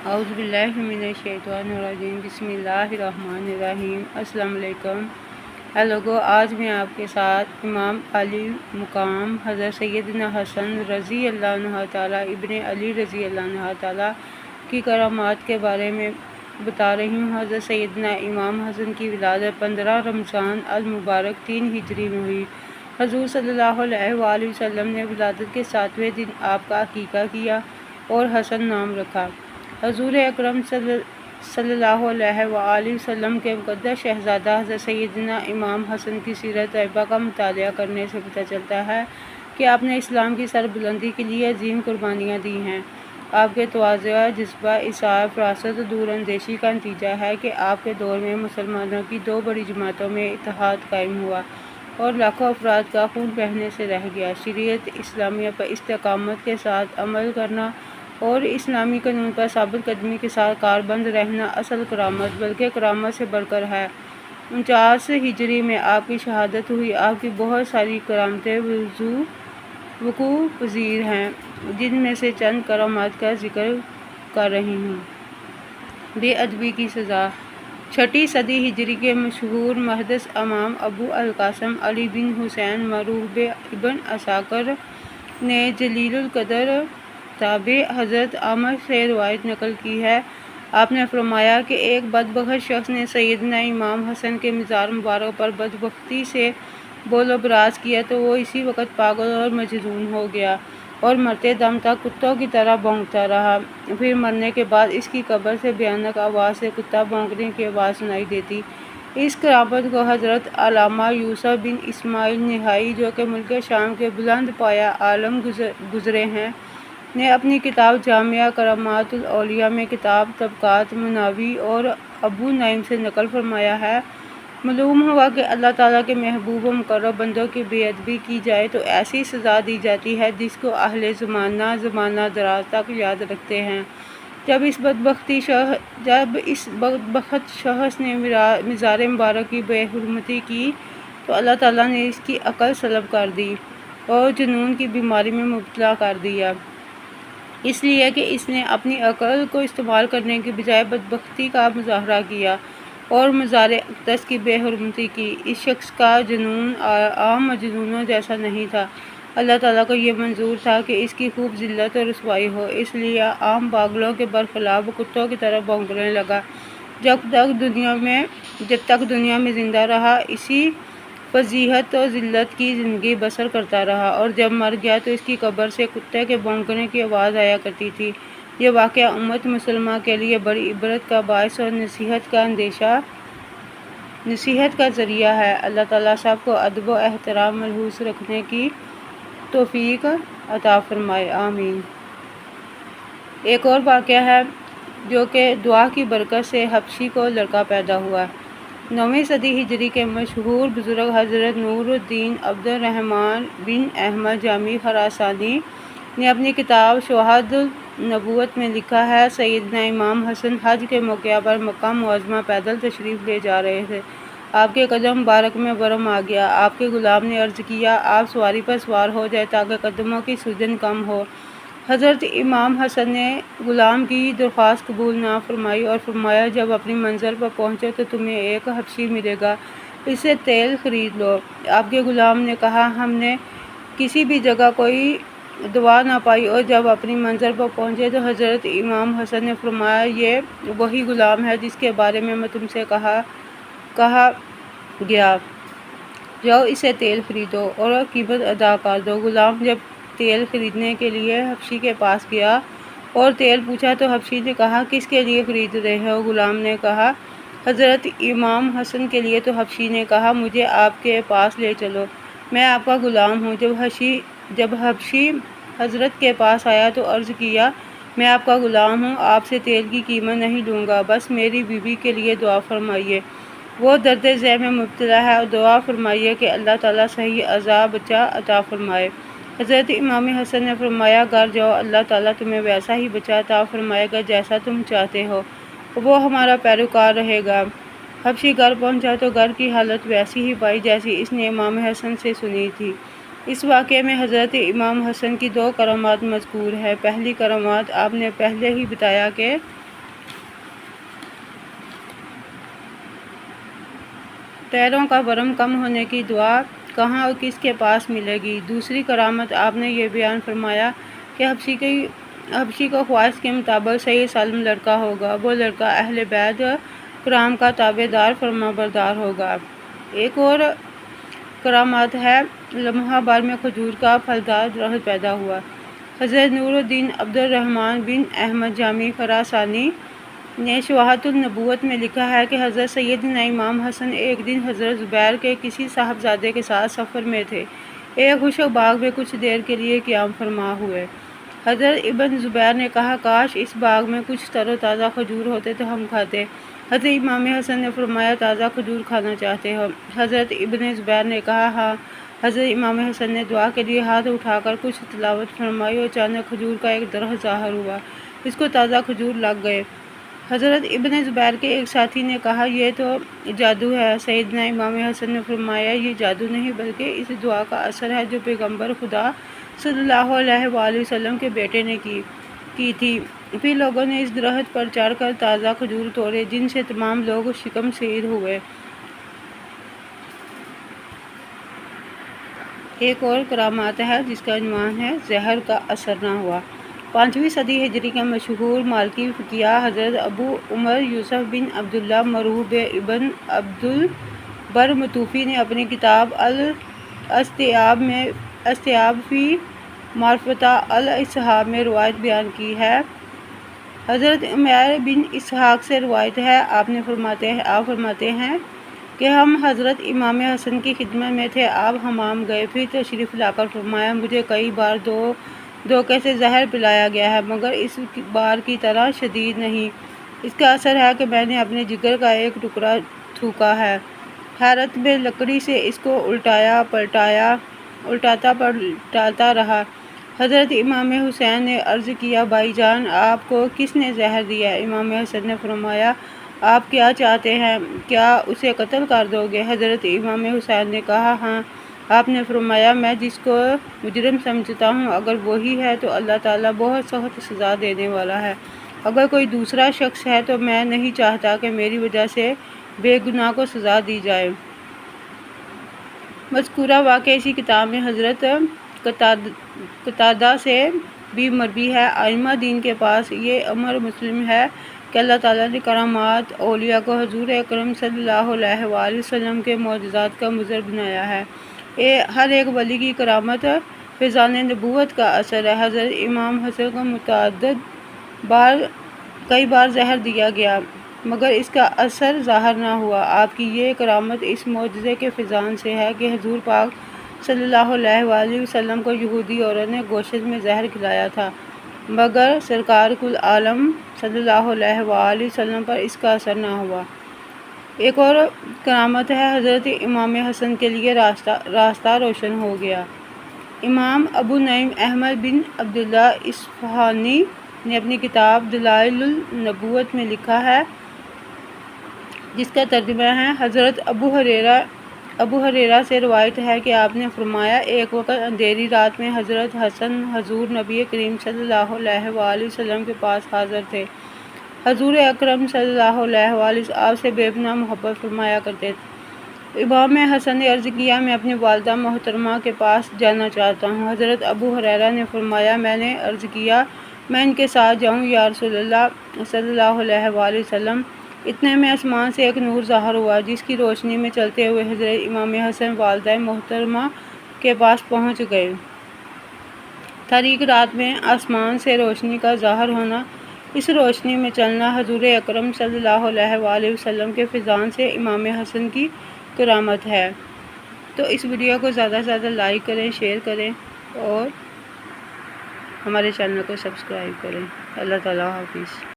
اعوذ باللہ من الشیطان الرجیم بسم اللہ الرحمن الرحیم۔ السلام علیکم۔ لوگو، آج میں آپ کے ساتھ امام علی مقام حضرت سیدنا حسن رضی اللہ عنہ تعالیٰ ابن علی رضی اللہ عنہ تعالیٰ کی کرامات کے بارے میں بتا رہی ہوں۔ حضرت سیدنا امام حسن کی ولادت 15 رمضان المبارک 3 ہجری میں ہوئی۔ حضور صلی اللہ علیہ وآلہ وسلم نے ولادت کے 7ویں دن آپ کا عقیقہ کیا اور حسن نام رکھا۔ حضور اکرم صلی اللہ علیہ وآلہ وسلم کے مقدس شہزادہ حضرت سیدنا امام حسن کی سیرت طیبہ کا مطالعہ کرنے سے پتہ چلتا ہے کہ آپ نے اسلام کی سربلندی کے لیے عظیم قربانیاں دی ہیں۔ آپ کے تواضع، جذبہ اظہار فراست و دور اندیشی کا نتیجہ ہے کہ آپ کے دور میں مسلمانوں کی 2 بڑی جماعتوں میں اتحاد قائم ہوا اور لاکھوں افراد کا خون بہنے سے رہ گیا۔ شریعت اسلامیہ پر استقامت کے ساتھ عمل کرنا اور اسلامی قانون پر ثابت قدمی کے ساتھ کاربند رہنا اصل کرامت بلکہ کرامت سے بڑھ کر ہے۔ 49 ہجری میں آپ کی شہادت ہوئی۔ آپ کی بہت ساری کرامتیں وقوع پذیر ہیں، جن میں سے چند کرامات کا ذکر کر رہی ہوں۔ بے ادبی کی سزا۔ 6 صدی ہجری کے مشہور محدث امام ابو القاسم علی بن حسین معروف ابن عساکر نے جلیل القدر تابع حضرت عامر سے روایت نقل کی ہے۔ آپ نے فرمایا کہ ایک بدبخت شخص نے سیدنا امام حسن کے مزار مبارک پر بدبختی سے بول و براز کیا تو وہ اسی وقت پاگل اور مجنون ہو گیا اور مرتے دم تک کتوں کی طرح بھونکتا رہا۔ پھر مرنے کے بعد اس کی قبر سے بھیانک آواز سے کتا بھونکنے کی آواز سنائی دیتی۔ اس کرامت کو حضرت علامہ یوسف بن اسماعیل نہائی، جو کہ ملک شام کے بلند پایہ عالم گزرے ہیں، نے اپنی کتاب جامعہ کرامات الاولیاء میں کتاب طبقات مناوی اور ابو نعیم سے نقل فرمایا ہے۔ معلوم ہوا کہ اللہ تعالیٰ کے محبوب و مقرب بندوں کی بے ادبی کی جائے تو ایسی سزا دی جاتی ہے جس کو اہل زمانہ دراز تک یاد رکھتے ہیں۔ جب اس بدبخت شخص نے مزار مبارک کی بے حرمتی کی تو اللہ تعالیٰ نے اس کی عقل سلب کر دی اور جنون کی بیماری میں مبتلا کر دیا، اس لیے کہ اس نے اپنی عقل کو استعمال کرنے کی بجائے بدبختی کا مظاہرہ کیا اور مزار اقدس کی بے حرمتی کی۔ اس شخص کا جنون عام مجنونوں جیسا نہیں تھا۔ اللہ تعالیٰ کو یہ منظور تھا کہ اس کی خوب ذلت اور رسوائی ہو، اس لیے عام پاگلوں کے برخلاف کتوں کی طرح بھونکنے لگا۔ جب تک دنیا میں زندہ رہا اسی فضیحت و ذلت کی زندگی بسر کرتا رہا، اور جب مر گیا تو اس کی قبر سے کتے کے بھونکنے کی آواز آیا کرتی تھی۔ یہ واقعہ امت مسلمہ کے لیے بڑی عبرت کا باعث اور نصیحت کا ذریعہ ہے۔ اللہ تعالیٰ سب کو ادب و احترام ملحوظ رکھنے کی توفیق عطا فرمائے، آمین۔ ایک اور واقعہ ہے جو کہ دعا کی برکت سے حبشی کو لڑکا پیدا ہوا۔ 9ویں صدی ہجری کے مشہور بزرگ حضرت نور الدین عبد الرحمن بن احمد جامی خراسانی نے اپنی کتاب شواہد النبوت میں لکھا ہے، سیدنا امام حسن حج کے موقع پر مکہ معظمہ پیدل تشریف لے جا رہے تھے۔ آپ کے قدم مبارک میں ورم آ گیا۔ آپ کے غلام نے عرض کیا، آپ سواری پر سوار ہو جائے تاکہ قدموں کی سوجن کم ہو۔ حضرت امام حسن نے غلام کی درخواست قبول نہ فرمائی اور فرمایا، جب اپنی منزل پر پہنچو تو تمہیں ایک حبشی ملے گا، اس سے تیل خرید لو۔ آپ کے غلام نے کہا، ہم نے کسی بھی جگہ کوئی دوا نہ پائی، اور جب اپنی منزل پر پہنچے تو حضرت امام حسن نے فرمایا، یہ وہی غلام ہے جس کے بارے میں تم سے کہا گیا، جاؤ اسے تیل خریدو اور قیمت ادا کر دو۔ غلام جب تیل خریدنے کے لیے حبشی کے پاس گیا اور تیل پوچھا تو حبشی نے کہا، کس کے لیے خرید رہے ہو؟ غلام نے کہا، حضرت امام حسن کے لیے۔ تو حبشی نے کہا، مجھے آپ کے پاس لے چلو، میں آپ کا غلام ہوں۔ جب حبشی حضرت کے پاس آیا تو عرض کیا، میں آپ کا غلام ہوں، آپ سے تیل کی قیمت نہیں لوں گا، بس میری بیوی کے لیے دعا فرمائیے، وہ درد ذہ میں مبتلا ہے، اور دعا فرمائیے کہ اللہ تعالیٰ صحیح عذاب بچہ عطا فرمائے۔ حضرت امام حسن نے فرمایا، گھر جاؤ، اللہ تعالیٰ تمہیں ویسا ہی بچہ عطا فرمائے گا جیسا تم چاہتے ہو، وہ ہمارا پیروکار رہے گا۔ حبشی گھر پہنچا تو گھر کی حالت ویسی ہی پائی جیسی اس نے امام حسن سے سنی تھی۔ اس واقعے میں حضرت امام حسن کی 2 کرامات مذکور ہے۔ پہلی کرامات آپ نے پہلے ہی بتایا کہ پیروں کا ورم کم ہونے کی دعا کہاں اور کس کے پاس ملے گی؟ دوسری کرامت آپ نے یہ بیان فرمایا کہ حبشی کو خواہش کے مطابق صحیح سالم لڑکا ہوگا، وہ لڑکا اہل بیت کرام کا تابع دار فرما بردار ہوگا۔ ایک اور کرامات ہے، لمحہ بار میں کھجور کا پھلدار درخت پیدا ہوا۔ حضرت نور الدین عبد الرحمن بن احمد جامی خراسانی نے شواہد النبوت میں لکھا ہے کہ حضرت سیدنا امام حسن ایک دن حضرت زبیر کے کسی صاحبزادے کے ساتھ سفر میں تھے۔ ایک خشک باغ میں کچھ دیر کے لیے قیام فرما ہوئے۔ حضرت ابن زبیر نے کہا، کاش اس باغ میں کچھ تر و تازہ کھجور ہوتے تو ہم کھاتے۔ حضرت امام حسن نے فرمایا، تازہ کھجور کھانا چاہتے ہو؟ حضرت ابن زبیر نے کہا، ہاں۔ حضرت امام حسن نے دعا کے لیے ہاتھ اٹھا کر کچھ تلاوت فرمائی اور اچانک کھجور کا ایک درخت ظاہر ہوا، اس کو تازہ کھجور لگ گئے۔ حضرت ابن زبیر کے ایک ساتھی نے کہا، یہ تو جادو ہے۔ سیدنا امام حسن نے فرمایا، یہ جادو نہیں بلکہ اس دعا کا اثر ہے جو پیغمبر خدا صلی اللہ علیہ وآلہ وسلم کے بیٹے نے کی تھی۔ پھر لوگوں نے اس درخت پر چڑھ کر تازہ کھجور توڑے، جن سے تمام لوگ شکم سیر ہوئے۔ ایک اور کرامات ہے جس کا عنوان ہے زہر کا اثر نہ ہوا۔ 5ویں صدی ہجری کے مشہور مالکی فقیہ حضرت ابو عمر یوسف بن عبداللہ معروف ابن عبدالبر مطوفی نے اپنی کتاب الاستیاب فی معرفۃ الاصحاب میں روایت بیان کی ہے۔ حضرت عمیر بن اسحاق سے روایت ہے، آپ فرماتے ہیں کہ ہم حضرت امام حسن کی خدمت میں تھے، آپ حمام گئے، پھر تشریف لا کر فرمایا، مجھے کئی بار دھوکے سے زہر پلایا گیا ہے مگر اس بار کی طرح شدید نہیں۔ اس کا اثر ہے کہ میں نے اپنے جگر کا ایک ٹکڑا تھوکا ہے۔ حیرت میں لکڑی سے اس کو الٹاتا پلٹاتا رہا۔ حضرت امام حسین نے عرض کیا، بھائی جان، آپ کو کس نے زہر دیا؟ امام حسن نے فرمایا، آپ کیا چاہتے ہیں؟ کیا اسے قتل کر دو گے؟ حضرت امام حسین نے کہا، ہاں۔ آپ نے فرمایا، میں جس کو مجرم سمجھتا ہوں اگر وہی ہے تو اللہ تعالیٰ بہت سخت سزا دینے والا ہے، اگر کوئی دوسرا شخص ہے تو میں نہیں چاہتا کہ میری وجہ سے بے گناہ کو سزا دی جائے۔ مذکورہ واقعہ اسی کتاب میں حضرت قتادہ سے بھی مروی ہے۔ ائمہ دین کے پاس یہ امر مسلم ہے کہ اللہ تعالیٰ نے کرامات اولیاء کو حضور اکرم صلی اللہ علیہ وآلہ وسلم کے معجزات کا مظہر بنایا ہے۔ ہر ایک ولی کی کرامت فیضان نبوت کا اثر ہے۔ حضرت امام حسن کو کئی بار زہر دیا گیا مگر اس کا اثر ظاہر نہ ہوا۔ آپ کی یہ کرامت اس معجزے کے فیضان سے ہے کہ حضور پاک صلی اللہ علیہ وآلہ وسلم کو یہودی عورت نے گوشت میں زہر کھلایا تھا مگر سرکار کل عالم صلی اللہ علیہ وآلہ وسلم پر اس کا اثر نہ ہوا۔ ایک اور کرامت ہے، حضرت امام حسن کے لیے راستہ روشن ہو گیا۔ امام ابو نعیم احمد بن عبداللہ اصفہانی نے اپنی کتاب دلائل النبوت میں لکھا ہے، جس کا ترجمہ ہے، حضرت ابو ہریرہ سے روایت ہے کہ آپ نے فرمایا، ایک وقت اندھیری رات میں حضرت حسن حضور نبی کریم صلی اللہ علیہ وآلہ وسلم کے پاس حاضر تھے۔ حضور اکرم صلی اللہ علیہ وآلہ وسلم آپ سے بے پناہ محبت فرمایا کرتے تھے۔ امام حسن نے عرض کیا، میں اپنی والدہ محترمہ کے پاس جانا چاہتا ہوں۔ حضرت ابو ہریرہ نے فرمایا، میں نے عرض کیا، میں ان کے ساتھ جاؤں یا رسول اللہ صلی اللہ علیہ وآلہ وسلم؟ اتنے میں آسمان سے ایک نور ظاہر ہوا جس کی روشنی میں چلتے ہوئے حضرت امام حسن والدہ محترمہ کے پاس پہنچ گئے۔ تاریک رات میں آسمان سے روشنی کا ظاہر ہونا، اس روشنی میں چلنا حضور اکرم صلی اللہ علیہ وآلہ وسلم کے فیضان سے امام حسن کی کرامت ہے۔ تو اس ویڈیو کو زیادہ سے زیادہ لائک کریں، شیئر کریں اور ہمارے چینل کو سبسکرائب کریں۔ اللہ تعالیٰ حافظ۔